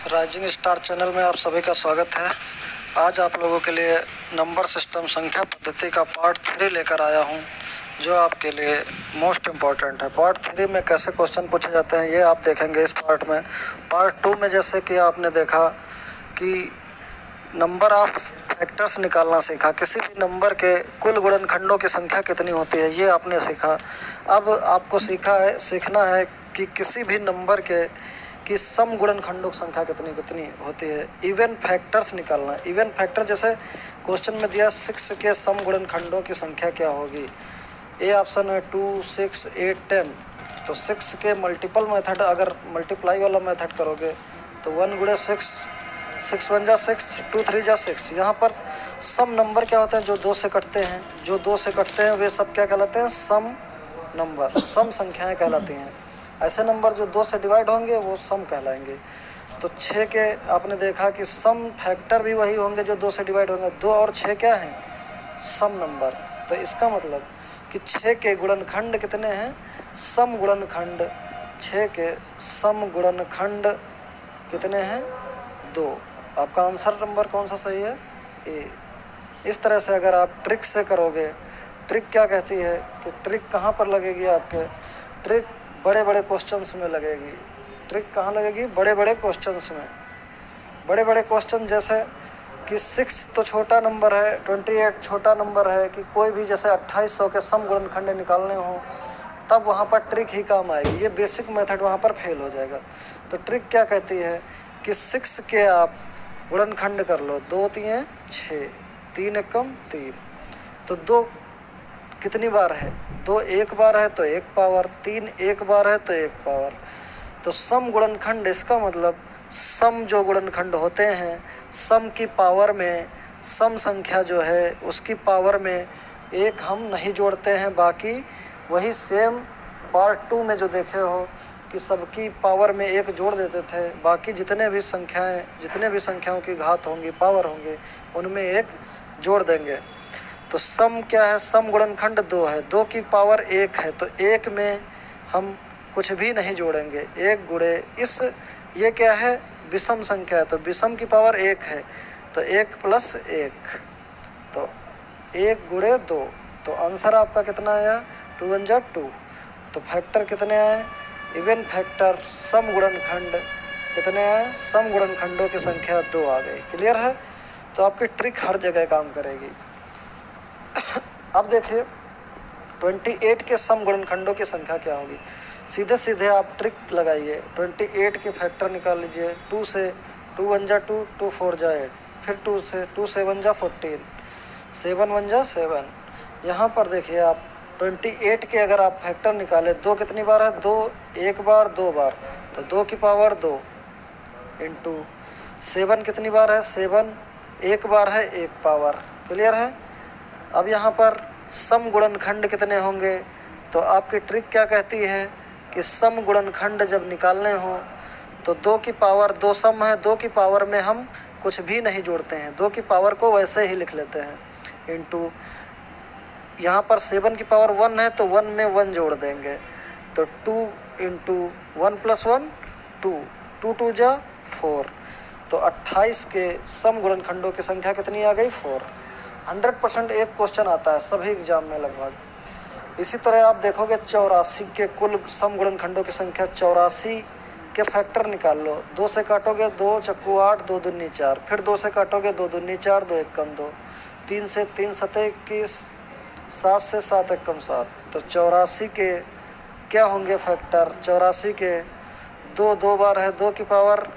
Rising star channel में आप सभी का स्वागत है। आज आप लोगों के लिए नंबर सिस्टम संख्या पद्धति का पार्ट 3 लेकर आया हूं, जो आपके लिए मोस्ट इम्पॉर्टेंट है। पार्ट 3 में कैसे क्वेश्चन पूछे जाते हैं ये आप देखेंगे इस पार्ट में। पार्ट 2 में जैसे कि आपने देखा कि नंबर ऑफ फैक्टर्स निकालना सीखा, किसी भी नंबर के कुल गुणनखंडों की संख्या कितनी होती है ये आपने सीखा। अब आपको सीखना है कि किसी भी नंबर की सम गुणनखंडों की संख्या कितनी कितनी होती है। इवन फैक्टर्स निकालना। इवन फैक्टर जैसे क्वेश्चन में दिया 6 के सम गुणनखंडों की संख्या क्या होगी। ए ऑप्शन है 2, 6, 8, 10। तो 6 के मल्टीपल मेथड अगर मल्टीप्लाई वाला मेथड करोगे तो 1 गुणे 6, 6 1 जा 6, 2 3 जा 6। यहाँ पर सम नंबर क्या होते हैं जो 2 से कटते हैं। जो 2 से कटते हैं वे सब क्या कहलाते हैं? सम नंबर, सम संख्याएं कहलाती हैं। ऐसे नंबर जो 2 से डिवाइड होंगे वो सम कहलाएंगे। तो 6 के आपने देखा कि सम फैक्टर भी वही होंगे जो 2 से डिवाइड होंगे। 2 और 6 क्या हैं? सम नंबर। तो इसका मतलब कि 6 के गुणनखंड कितने हैं? सम गुणनखंड। 6 के सम गुणनखंड कितने हैं? 2। आपका आंसर नंबर कौन सा सही है? ए। इस तरह से अगर आप ट्रिक से करोगे, ट्रिक क्या कहती है कि ट्रिक कहाँ पर लगेगी आपके? ट्रिक बड़े बड़े क्वेश्चंस में लगेगी। ट्रिक कहाँ लगेगी? बड़े बड़े क्वेश्चंस में। बड़े बड़े क्वेश्चन जैसे कि 6 तो छोटा नंबर है, 28 छोटा नंबर है, कि कोई भी जैसे 2800 के सम गुणनखंड निकालने हो तब वहाँ पर ट्रिक ही काम आएगी। ये बेसिक मेथड वहाँ पर फेल हो जाएगा। तो ट्रिक क्या कहती है कि 6 के आप गुणनखंड कर लो। 2 3 6, 3 एकम 3। तो 2 कितनी बार है? 2 एक बार है तो 1 पावर, 3 एक बार है तो 1 पावर। तो सम गुणनखंड, इसका मतलब सम जो गुणनखंड होते हैं, सम की पावर में, सम संख्या जो है उसकी पावर में एक हम नहीं जोड़ते हैं। बाकी वही सेम पार्ट 2 में जो देखे हो कि सबकी पावर में 1 जोड़ देते थे, बाकी जितने भी संख्याओं की घात होंगी, पावर होंगे, उनमें 1 जोड़ देंगे। तो सम क्या है? सम गुणनखंड 2 है। 2 की पावर 1 है तो 1 में हम कुछ भी नहीं जोड़ेंगे। 1 गुणे इस, ये क्या है? विषम संख्या है तो विषम की पावर 1 है तो 1 + 1, तो 1 गुणे 2। तो आंसर आपका कितना आया? 2 1 जा 2। तो फैक्टर कितने आए? इवन फैक्टर सम गुणनखंड कितने आए? सम गुणनखंडों की संख्या 2 आ गई। क्लियर है? तो आपकी ट्रिक हर जगह काम करेगी। अब देखिए 28 के सम गुणनखंडों की संख्या क्या होगी। सीधे सीधे आप ट्रिक लगाइए। 28 के फैक्टर निकाल लीजिए। 2 से 2 1 जा 2, 2 4 जा 8, फिर 2 से 2 7 जा 14, 7 1 जा 7। यहाँ पर देखिए आप 28 के अगर आप फैक्टर निकालें, 2 कितनी बार है? 2 एक बार, 2 बार, तो 2 की पावर 2 इंटू 7 कितनी बार है? 7 एक बार है, 1 पावर। क्लियर है? अब यहाँ पर सम गुणनखंड कितने होंगे? तो आपकी ट्रिक क्या कहती है कि सम गुणनखंड जब निकालने हो तो 2 की पावर 2 सम है, 2 की पावर में हम कुछ भी नहीं जोड़ते हैं, 2 की पावर को वैसे ही लिख लेते हैं। इंटू यहाँ पर 7 की पावर 1 है तो 1 में 1 जोड़ देंगे। तो 2 इंटू 1 + 1 2, 2 2 जा 4। तो 28 के सम गुणनखंडों की संख्या कितनी आ गई? 4। 100% एक क्वेश्चन आता है सभी एग्जाम में लगभग। इसी तरह आप देखोगे 84 के कुल सम गुणनखंडों की संख्या। 84 के फैक्टर निकाल लो। 2 से काटोगे 2 चक्कू 8, 2 दूनी 4, फिर 2 से काटोगे 2 दूनी 4, 2 एकम 2, 3 से 3 सते 21, 7 से 7 एकम 7। तो 84 के क्या होंगे फैक्टर? 84 के 2 2 बार है, 2 की पावर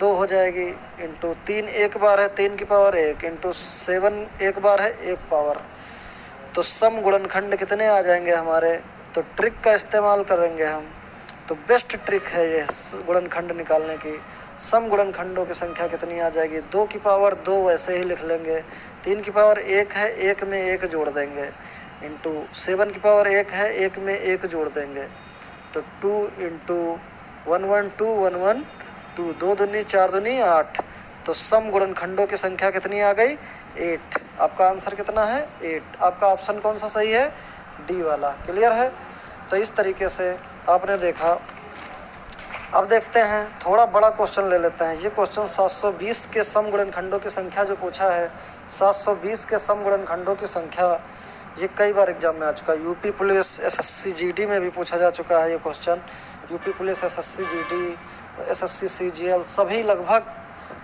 2 हो जाएगी, इंटू 3 एक बार है, 3 की पावर 1, इंटू 7 एक बार है, 1 पावर। तो सम गुणनखंड कितने आ जाएंगे हमारे? तो ट्रिक का इस्तेमाल करेंगे हम। तो बेस्ट ट्रिक है ये गुणनखंड निकालने की। सम गुणनखंडों की संख्या कितनी आ जाएगी? 2 की पावर 2 वैसे ही लिख लेंगे, 3 की पावर 1 है, 1 में 1 जोड़ देंगे, इंटू 7 की पावर 1 है, 1 में 1 जोड़ देंगे। तो 2 इंटू 1 1 2 1 1 2, 2 दूनी 4 दूनी 8। तो सम गुणनखंडों की संख्या कितनी आ गई? 8। आपका आंसर कितना है? 8। आपका ऑप्शन कौन सा सही है? डी वाला। क्लियर है? तो इस तरीके से आपने देखा अब देखते हैं, थोड़ा बड़ा क्वेश्चन ले लेते हैं। ये क्वेश्चन 720 के समगुणनखंडों की संख्या जो पूछा है, 720 के समगुणनखंडों की संख्या, ये कई बार एग्जाम में आ चुका है। यूपी पुलिस, एसएससी जीडी में भी पूछा जा चुका है ये question. UP police, SSC GD, SSC CGL, सभी लगभग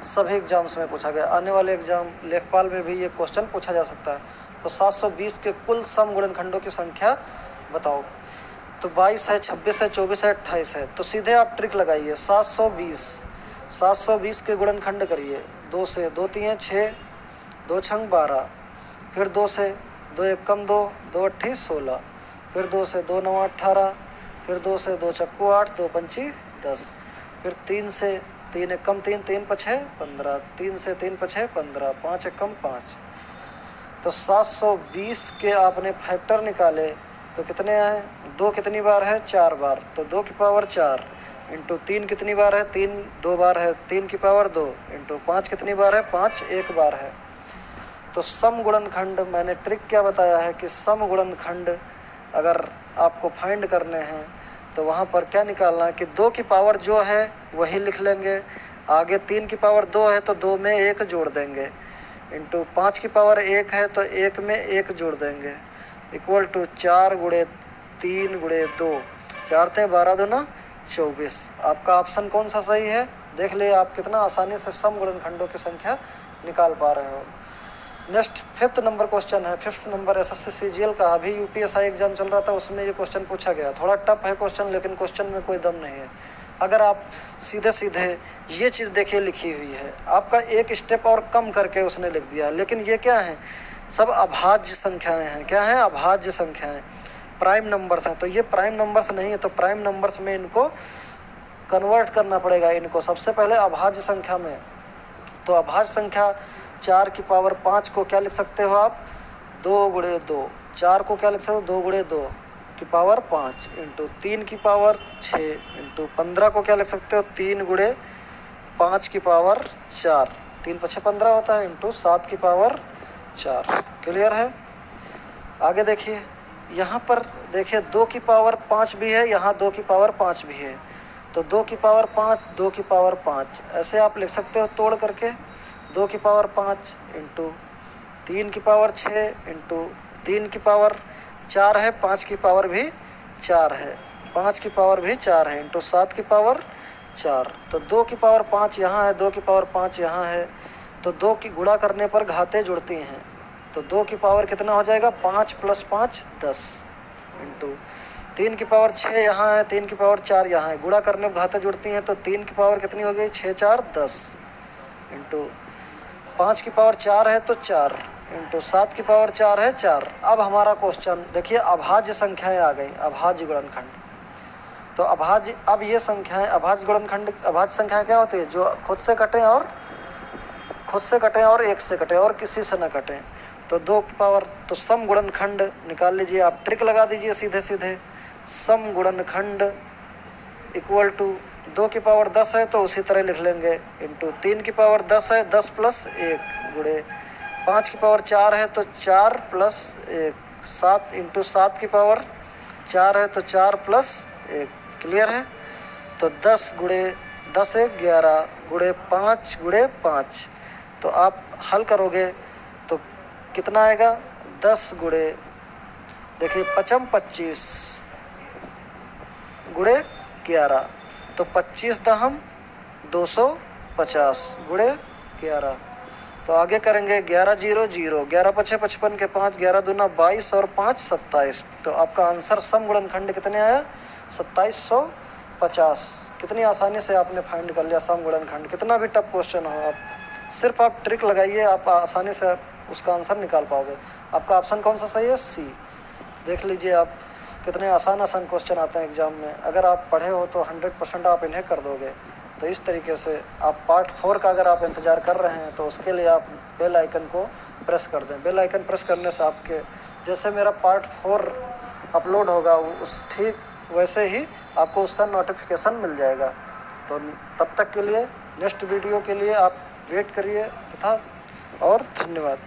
सभी एग्जाम्स में पूछा गया। आने वाले एग्जाम लेखपाल में भी ये क्वेश्चन पूछा जा सकता है। तो 720 के कुल समगुणनखंडों की संख्या बताओ। तो 22 है, 26 है, 24 है, 28 है। तो सीधे आप ट्रिक लगाइए। 720 के गुणनखंड करिए। 2 से 2 3 6, 2 छंग 12, फिर 2 से 2 1 कम 2, 2 8 16, फिर 2 से 2 9 18, फिर 2 से 2 चक्कू 8, 2 पंची 10, फिर 3 से 3 1 कम 3, 3 पछे 15, 3 से 3 पछे 15, 5 1 कम 5। तो 720 के आपने फैक्टर निकाले तो कितने आए? 2 कितनी बार है? 4 बार। तो 2 की पावर 4 इंटू 3 कितनी बार है? 3 2 बार है, 3 की पावर 2 इंटू 5 कितनी बार है? 5 1 बार है। तो समगुणनखंड, मैंने ट्रिक क्या बताया है कि समगुणनखंड अगर आपको फाइंड करने हैं तो वहाँ पर क्या निकालना है कि 2 की पावर जो है वही लिख लेंगे, आगे 3 की पावर 2 है तो 2 में 1 जोड़ देंगे, इंटू 5 की पावर 1 है तो 1 में 1 जोड़ देंगे, इक्वल टू 4 गुणे 3 गुणे 2, 4 × 12 दूना 24। आपका ऑप्शन कौन सा सही है? देख लिए आप कितना आसानी से समगुणनखंडों की संख्या निकाल पा रहे हो। नेक्स्ट 5th नंबर क्वेश्चन है। 5th नंबर एसएससी सीजीएल का, अभी यूपीएसआई एग्जाम चल रहा था, उसमें ये क्वेश्चन पूछा गया। थोड़ा टफ है क्वेश्चन, लेकिन क्वेश्चन में कोई दम नहीं है। अगर आप सीधे सीधे ये चीज़ देखिए लिखी हुई है, आपका एक स्टेप और कम करके उसने लिख दिया, लेकिन ये क्या है? सब अभाज्य संख्याएं हैं। क्या हैं? अभाज्य संख्याएं, प्राइम नंबर्स हैं। तो ये प्राइम नंबर्स नहीं है, तो प्राइम नंबर्स में इनको कन्वर्ट करना पड़ेगा इनको सबसे पहले अभाज्य संख्या में। तो अभाज्य संख्या 4 की पावर 5 को क्या लिख सकते हो आप? 2 गुणे 2। 4 को क्या लिख सकते हो? 2 गुणे 2 की पावर 5 इंटू 3 की पावर 6 इंटू 15 को क्या लिख सकते हो? 3 गुणे 5 की पावर 4, 3 × 5 15 होता है, इंटू 7 की पावर 4। क्लियर है? आगे देखिए, यहाँ पर देखिए 2 की पावर 5 भी है, यहाँ 2 की पावर 5 भी है। तो 2 की पावर 5, 2 की पावर 5, ऐसे आप लिख सकते हो तोड़ करके। 2 की पावर 5 इंटू 3 की पावर 6 इंटू 3 की पावर 4 है, 5 की पावर भी 4 है, 5 की पावर भी 4 है, इंटू 7 की पावर 4। तो 2 की पावर 5 यहाँ है, 2 की पावर 5 यहाँ है। तो 2 की गुणा करने पर घातें जुड़ती हैं। तो 2 की पावर कितना हो जाएगा? 5 + 5 10, इंटू 3 की पावर 6 यहाँ है, 3 की पावर 4 यहाँ है, गुणा करने पर घातें जुड़ती हैं। तो 3 की पावर कितनी हो गई? 6 × 4 = 10, इंटू 5 की पावर 4 है तो 4, इंटू 7 की पावर 4 है 4। अब हमारा क्वेश्चन देखिए, अभाज्य संख्याएं आ गई, अभाज्य गुणनखंड। तो अभाज्य, अब ये संख्याएं अभाज्य गुणनखंड, अभाज्य संख्याएं क्या होती है? जो खुद से कटें और 1 से कटें और किसी से न कटें। तो 2 की पावर, तो समगुणनखंड निकाल लीजिए आप, ट्रिक लगा दीजिए सीधे सीधे। समगुणनखंड इक्वल टू 2 की पावर 10 है तो उसी तरह लिख लेंगे, इंटू 3 की पावर 10 है, 10 + 1 गुणे 5 की पावर 4 है तो 4 + 1, 7 इंटू 7 की पावर 4 है तो 4 + 1। क्लियर है? तो 10 गुणे 10 1 11 गुणे 5 गुणे 5। तो आप हल करोगे तो कितना आएगा? 10 गुणे, देखिए 5 25 गुणे 11, तो 25 दहम 250 गुणे 11। तो आगे करेंगे 11 0 0, 11 × 5 55 के 5, 11 दूना 22 और 5 27। तो आपका आंसर समगुणनखंड कितने आया? 2750। कितनी आसानी से आपने फाइंड कर लिया समगुणनखंड। कितना भी टफ क्वेश्चन हो, आप सिर्फ आप ट्रिक लगाइए, आप आसानी से उसका आंसर निकाल पाओगे। आपका ऑप्शन कौन सा सही है? सी। देख लीजिए आप कितने आसान आसान क्वेश्चन आते हैं एग्जाम में। अगर आप पढ़े हो तो 100% आप इन्हें कर दोगे। तो इस तरीके से आप पार्ट 4 का अगर आप इंतज़ार कर रहे हैं तो उसके लिए आप बेल आइकन को प्रेस कर दें। बेल आइकन प्रेस करने से आपके जैसे मेरा पार्ट 4 अपलोड होगा उस ठीक वैसे ही आपको उसका नोटिफिकेशन मिल जाएगा। तो तब तक के लिए, नेक्स्ट वीडियो के लिए आप वेट करिए तथा और धन्यवाद।